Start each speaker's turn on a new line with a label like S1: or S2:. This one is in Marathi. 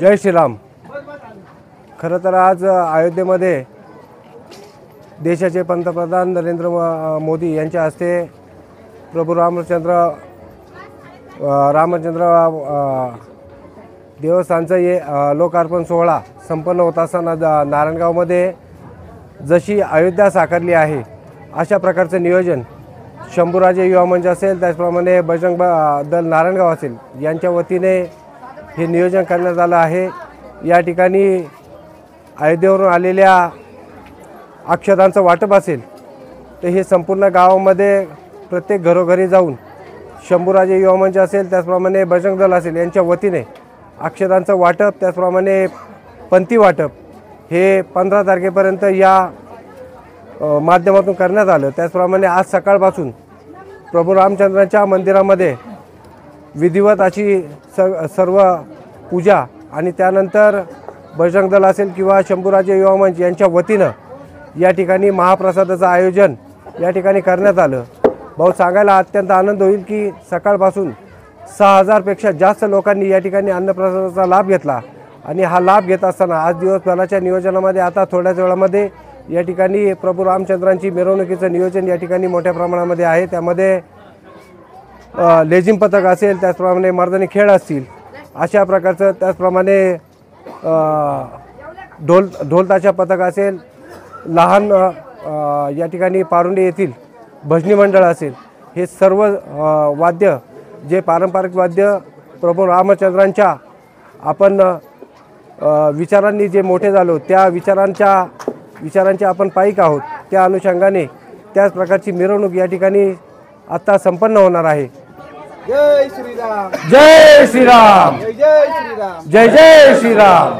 S1: जय श्रीराम। खरं तर आज अयोध्येमध्ये देशाचे पंतप्रधान नरेंद्र मोदी यांच्या हस्ते प्रभू रामचंद्र देवस्थानचा ये लोकार्पण सोहळा संपन्न होत असताना नारायणगावमध्ये जशी अयोध्या साकारली आहे अशा प्रकारचं नियोजन शंभूराजे युवा मंच असेल, त्याचप्रमाणे बजरंग दल नारायणगाव असेल यांच्या वतीने हे नियोजन करण्यात आलं आहे। या ठिकाणी अयोध्येवरून आलेल्या अक्षतांचं वाटप असेल तर हे संपूर्ण गावामध्ये प्रत्येक घरोघरी जाऊन शंभूराजे युवा मंच असेल, त्याचप्रमाणे बजरंग दल असेल यांच्या वतीने अक्षतांचं वाटप, त्याचप्रमाणे पंथी वाटप हे 15 तारखेपर्यंत या माध्यमातून करण्यात आलं। त्याचप्रमाणे आज सकाळपासून प्रभू रामचंद्रांच्या मंदिरामध्ये विधिवत अशी सर्व पूजा आणि त्यानंतर बजरंग दल असेल किंवा शंभूराजे युवा मंच यांच्या वतीनं या ठिकाणी महाप्रसादाचं आयोजन या ठिकाणी करण्यात आलं। भाऊ, सांगायला अत्यंत आनंद होईल की सकाळपासून 6000 पेक्षा जास्त लोकांनी या ठिकाणी अन्नप्रसादाचा लाभ घेतला आणि हा लाभ घेत असताना आज दिवसभराच्या नियोजनामध्ये आता थोड्याच वेळामध्ये या ठिकाणी प्रभू रामचंद्रांची मिरवणुकीचं नियोजन या ठिकाणी मोठ्या प्रमाणामध्ये आहे। त्यामध्ये लेझिम पथक असेल, त्याचप्रमाणे मर्दानी खेळ असतील अशा प्रकारचं, त्याचप्रमाणे ढोलताशा पथक असेल, लहान या ठिकाणी पारुंडे येथील भजनी मंडळ असेल, हे सर्व वाद्य जे पारंपरिक वाद्य प्रभू रामचंद्रांच्या आपण विचारांनी जे मोठे झालो त्या विचारांचे आपण पाईक आहोत, त्या अनुषंगाने त्याच प्रकारची मिरवणूक या ठिकाणी आता संपन्न होणार आहे।
S2: जय श्रीराम,
S1: जय श्रीराम,
S2: जय श्रीराम,
S1: जय जय श्रीराम।